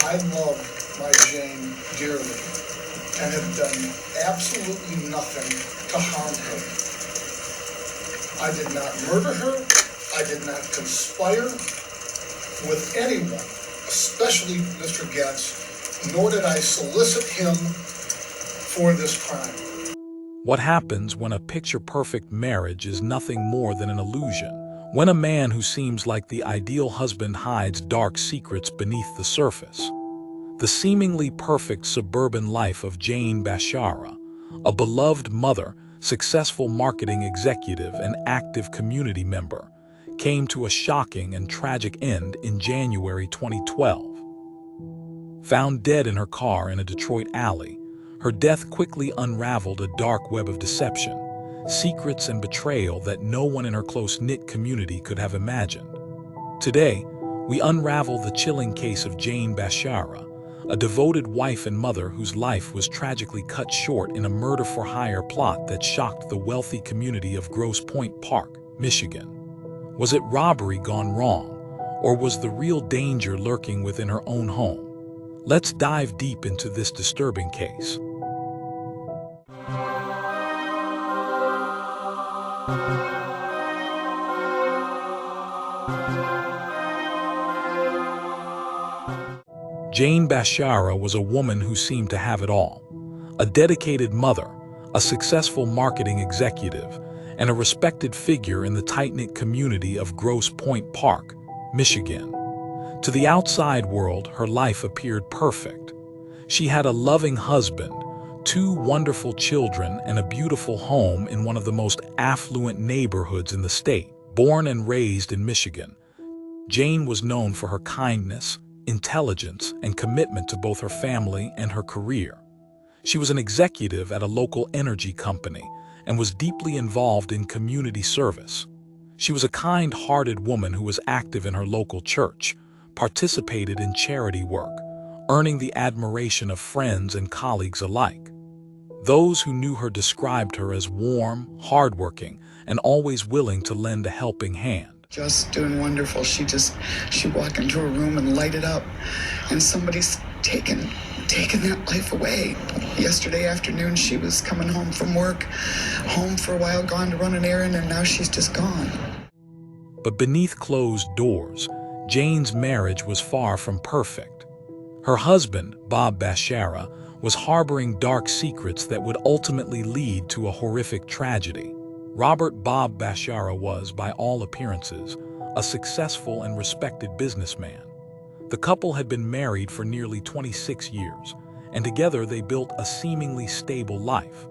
I love my Jane dearly and have done absolutely nothing to harm her. I did not murder her. I did not conspire with anyone, especially Mr. Gentz, nor did I solicit him for this crime. What happens when a picture-perfect marriage is nothing more than an illusion? When a man who seems like the ideal husband hides dark secrets beneath the surface? The seemingly perfect suburban life of Jane Bashara, a beloved mother, successful marketing executive, and active community member, came to a shocking and tragic end in January 2012. Found dead in her car in a Detroit alley, her death quickly unraveled a dark web of deception, secrets, and betrayal that no one in her close-knit community could have imagined. Today, we unravel the chilling case of Jane Bashara, a devoted wife and mother whose life was tragically cut short in a murder-for-hire plot that shocked the wealthy community of Grosse Pointe Park, Michigan. Was it robbery gone wrong, or was the real danger lurking within her own home? Let's dive deep into this disturbing case. Jane Bashara was a woman who seemed to have it all. A dedicated mother, a successful marketing executive, and a respected figure in the tight-knit community of Grosse Pointe Park, Michigan. To the outside world, her life appeared perfect. She had a loving husband, 2 wonderful children, and a beautiful home in one of the most affluent neighborhoods in the state. Born and raised in Michigan, Jane was known for her kindness, intelligence, and commitment to both her family and her career. She was an executive at a local energy company and was deeply involved in community service. She was a kind-hearted woman who was active in her local church, participated in charity work, earning the admiration of friends and colleagues alike. Those who knew her described her as warm, hardworking, and always willing to lend a helping hand. Just doing wonderful. She'd walk into a room and light it up, and somebody's taken that life away. Yesterday afternoon, she was coming home from work, home for a while, gone to run an errand, and now she's just gone. But beneath closed doors, Jane's marriage was far from perfect. Her husband, Bob Bashara, was harboring dark secrets that would ultimately lead to a horrific tragedy. Robert Bob Bashara was, by all appearances, a successful and respected businessman. The couple had been married for nearly 26 years, and together they built a seemingly stable life.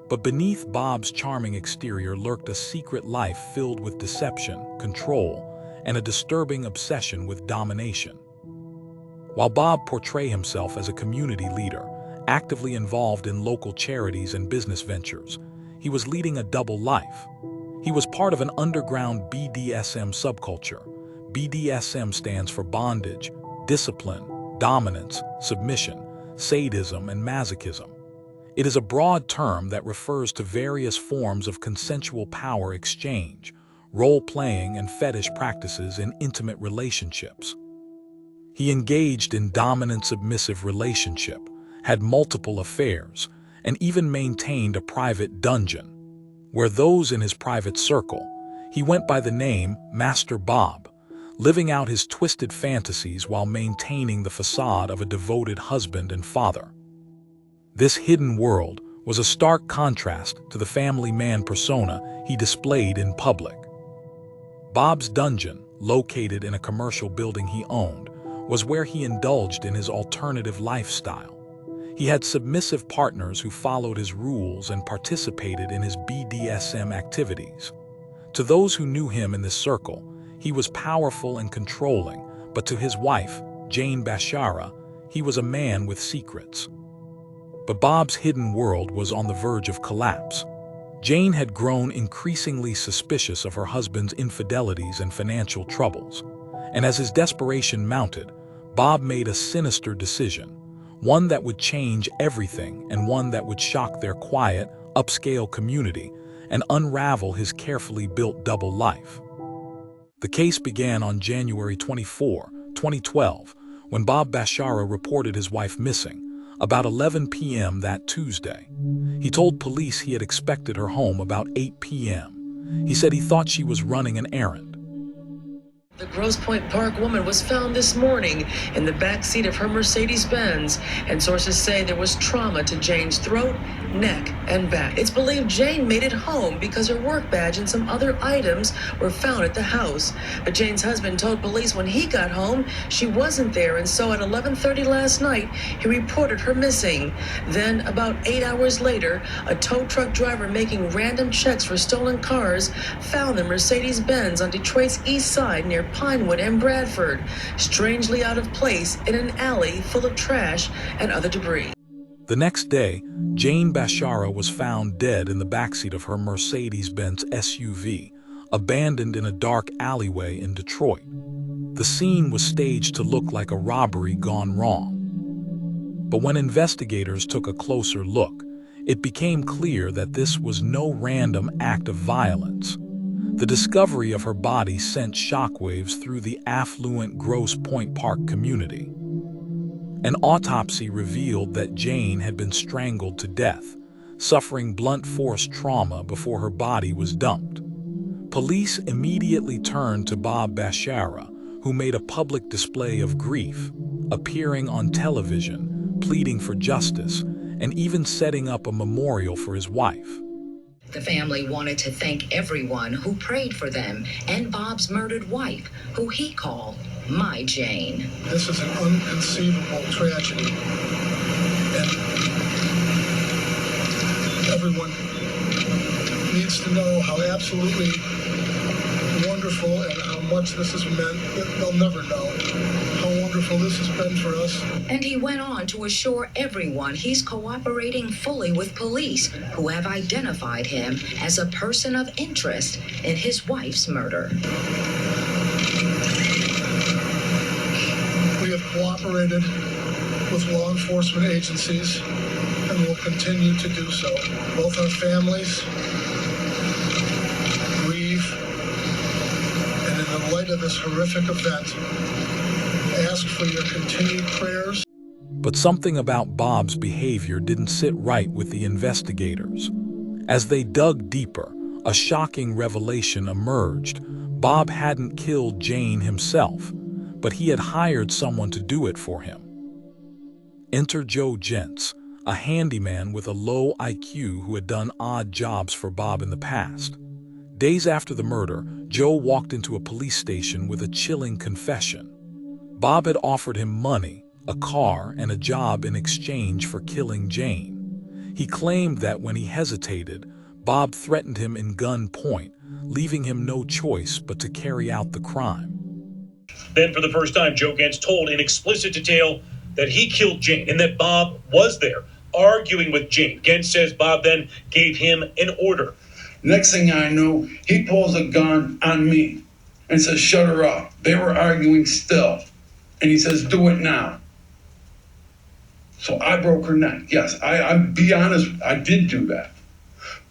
But beneath Bob's charming exterior lurked a secret life filled with deception, control, and a disturbing obsession with domination. While Bob portrayed himself as a community leader, actively involved in local charities and business ventures, he was leading a double life. He was part of an underground BDSM subculture. BDSM stands for bondage, discipline, dominance, submission, sadism, and masochism. It is a broad term that refers to various forms of consensual power exchange, role-playing, and fetish practices in intimate relationships. He engaged in dominant-submissive relationship, had multiple affairs, and even maintained a private dungeon, where those in his private circle, he went by the name Master Bob, living out his twisted fantasies while maintaining the facade of a devoted husband and father. This hidden world was a stark contrast to the family man persona he displayed in public. Bob's dungeon, located in a commercial building he owned, was where he indulged in his alternative lifestyle. He had submissive partners who followed his rules and participated in his BDSM activities. To those who knew him in this circle, he was powerful and controlling, but to his wife, Jane Bashara, he was a man with secrets. But Bob's hidden world was on the verge of collapse. Jane had grown increasingly suspicious of her husband's infidelities and financial troubles, and as his desperation mounted, Bob made a sinister decision, one that would change everything and one that would shock their quiet, upscale community and unravel his carefully built double life. The case began on January 24, 2012, when Bob Bashara reported his wife missing, about 11 p.m. that Tuesday. He told police he had expected her home about 8 p.m. He said he thought she was running an errand. The Grosse Pointe Park woman was found this morning in the back seat of her Mercedes-Benz, and sources say there was trauma to Jane's throat, neck, and back. It's believed Jane made it home because her work badge and some other items were found at the house. But Jane's husband told police when he got home, she wasn't there, and so at 11:30 last night, he reported her missing. Then, about 8 hours later, a tow truck driver making random checks for stolen cars found the Mercedes-Benz on Detroit's east side near Pinewood and Bradford, strangely out of place in an alley full of trash and other debris. The next day, Jane Bashara was found dead in the backseat of her Mercedes-Benz SUV, abandoned in a dark alleyway in Detroit. The scene was staged to look like a robbery gone wrong. But when investigators took a closer look, it became clear that this was no random act of violence. The discovery of her body sent shockwaves through the affluent Grosse Pointe Park community. An autopsy revealed that Jane had been strangled to death, suffering blunt force trauma before her body was dumped. Police immediately turned to Bob Bashara, who made a public display of grief, appearing on television, pleading for justice, and even setting up a memorial for his wife. The family wanted to thank everyone who prayed for them and Bob's murdered wife, who he called My Jane. This is an unconceivable tragedy, and everyone needs to know how absolutely wonderful and how much this has meant. They'll never know how wonderful this has been for us. And he went on to assure everyone he's cooperating fully with police, who have identified him as a person of interest in his wife's murder. We have cooperated with law enforcement agencies and will continue to do so. Both our families grieve, and in the light of this horrific event, ask for your continued prayers. But something about Bob's behavior didn't sit right with the investigators. As they dug deeper, a shocking revelation emerged. Bob hadn't killed Jane himself, but he had hired someone to do it for him. Enter Joe Gentz, a handyman with a low IQ who had done odd jobs for Bob in the past. Days after the murder, Joe walked into a police station with a chilling confession. Bob had offered him money, a car, and a job in exchange for killing Jane. He claimed that when he hesitated, Bob threatened him in gunpoint, leaving him no choice but to carry out the crime. Then for the first time, Joe Gentz told in explicit detail that he killed Jane and that Bob was there, arguing with Jane. Gentz says Bob then gave him an order. Next thing I know, he pulls a gun on me and says, "Shut her up." They were arguing still. And he says, "Do it now." So I broke her neck. Yes, I'll be honest, I did do that.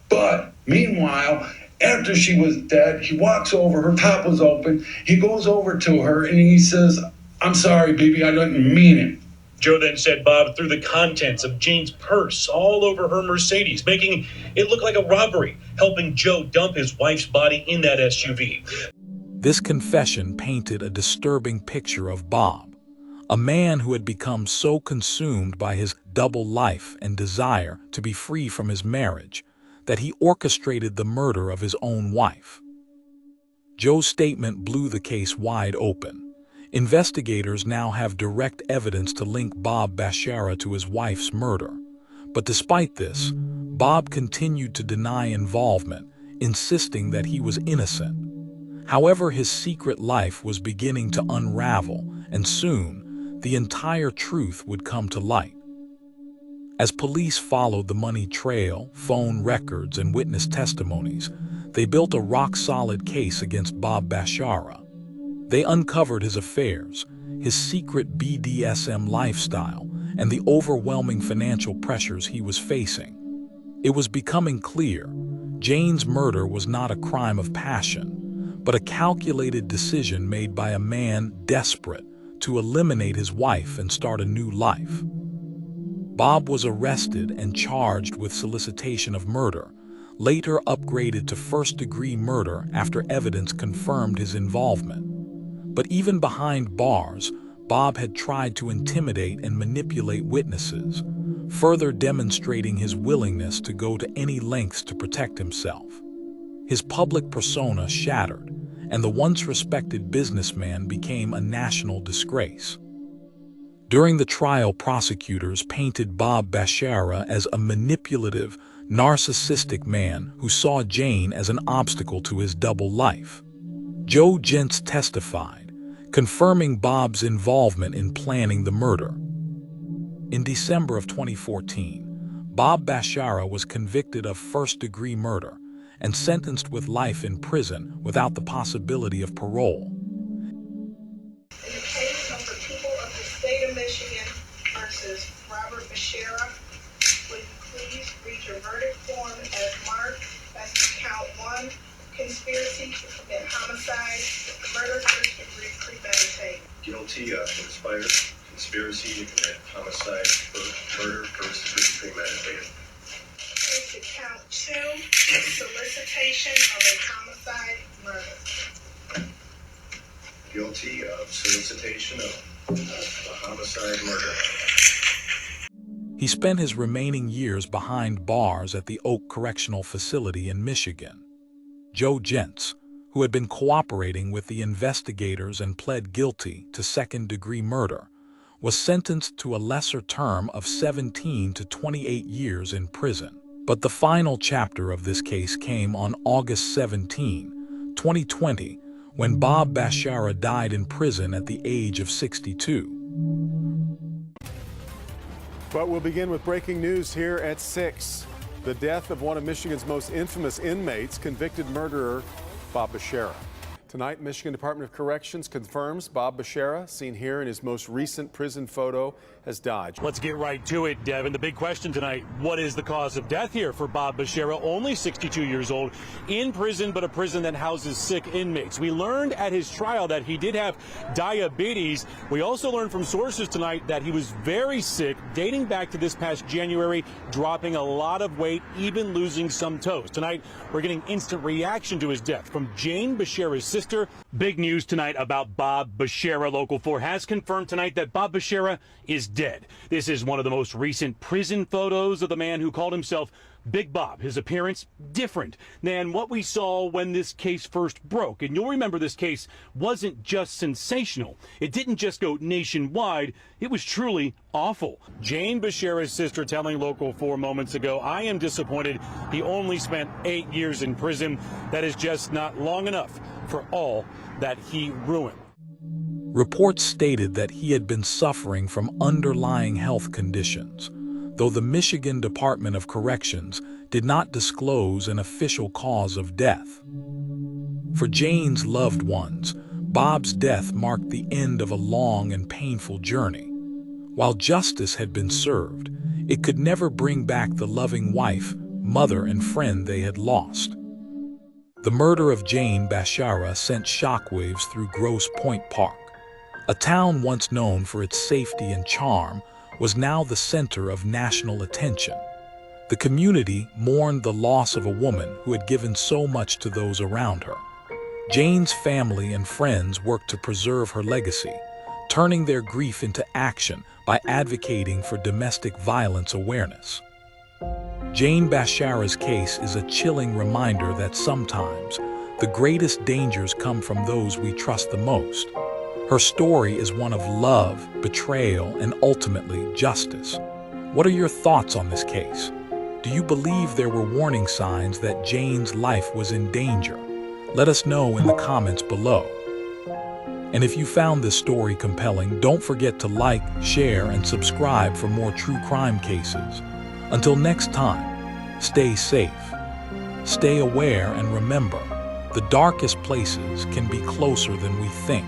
But meanwhile, after she was dead, he walks over, her top was open. He goes over to her and he says, "I'm sorry, baby, I didn't mean it." Joe then said Bob threw the contents of Jane's purse all over her Mercedes, making it look like a robbery, helping Joe dump his wife's body in that SUV. This confession painted a disturbing picture of Bob, a man who had become so consumed by his double life and desire to be free from his marriage that he orchestrated the murder of his own wife. Joe's statement blew the case wide open. Investigators now have direct evidence to link Bob Bashara to his wife's murder. But despite this, Bob continued to deny involvement, insisting that he was innocent. However, his secret life was beginning to unravel, and soon, the entire truth would come to light. As police followed the money trail, phone records, and witness testimonies, they built a rock-solid case against Bob Bashara. They uncovered his affairs, his secret BDSM lifestyle, and the overwhelming financial pressures he was facing. It was becoming clear Jane's murder was not a crime of passion, but a calculated decision made by a man desperate to eliminate his wife and start a new life. Bob was arrested and charged with solicitation of murder, later upgraded to first-degree murder after evidence confirmed his involvement. But even behind bars, Bob had tried to intimidate and manipulate witnesses, further demonstrating his willingness to go to any lengths to protect himself. His public persona shattered, and the once respected businessman became a national disgrace. During the trial, prosecutors painted Bob Bashara as a manipulative, narcissistic man who saw Jane as an obstacle to his double life. Joe Gentz testified, confirming Bob's involvement in planning the murder. In December of 2014, Bob Bashara was convicted of first-degree murder and sentenced with life in prison without the possibility of parole. In the case of the people of the state of Michigan versus Robert Bashara, would you please read your verdict form as marked? That's count 1, conspiracy to commit homicide, murder first degree premeditated. Guilty of conspiracy to commit homicide, murder first degree premeditated. To count 2, solicitation of a homicide murder. Guilty of solicitation of a homicide murder. He spent his remaining years behind bars at the Oak Correctional Facility in Michigan. Joe Gentz, who had been cooperating with the investigators and pled guilty to second-degree murder, was sentenced to a lesser term of 17 to 28 years in prison. But the final chapter of this case came on August 17, 2020, when Bob Bashara died in prison at the age of 62. But we'll begin with breaking news here at 6. The death of one of Michigan's most infamous inmates, convicted murderer Bob Bashara. Tonight, Michigan Department of Corrections confirms Bob Bashara, seen here in his most recent prison photo, has died. Let's get right to it, Devin. The big question tonight, what is the cause of death here for Bob Bashara, only 62 years old, in prison, but a prison that houses sick inmates? We learned at his trial that he did have diabetes. We also learned from sources tonight that he was very sick, dating back to this past January, dropping a lot of weight, even losing some toes. Tonight, we're getting instant reaction to his death from Jane Bashara's sister. Big news tonight about Bob Bashara. Local 4 has confirmed tonight that Bob Bashara is dead. This is one of the most recent prison photos of the man who called himself Big Bob. His appearance different than what we saw when this case first broke. And you'll remember this case wasn't just sensational. It didn't just go nationwide. It was truly awful. Jane Bashara's sister telling Local 4 moments ago, "I am disappointed he only spent 8 years in prison. That is just not long enough for all that he ruined." Reports stated that he had been suffering from underlying health conditions, though the Michigan Department of Corrections did not disclose an official cause of death. For Jane's loved ones, Bob's death marked the end of a long and painful journey. While justice had been served, it could never bring back the loving wife, mother, and friend they had lost. The murder of Jane Bashara sent shockwaves through Grosse Pointe Park. A town once known for its safety and charm was now the center of national attention. The community mourned the loss of a woman who had given so much to those around her. Jane's family and friends worked to preserve her legacy, turning their grief into action by advocating for domestic violence awareness. Jane Bashara's case is a chilling reminder that sometimes the greatest dangers come from those we trust the most. Her story is one of love, betrayal, and ultimately justice. What are your thoughts on this case? Do you believe there were warning signs that Jane's life was in danger? Let us know in the comments below. And if you found this story compelling, don't forget to like, share, and subscribe for more true crime cases. Until next time, stay safe, stay aware, and remember, the darkest places can be closer than we think.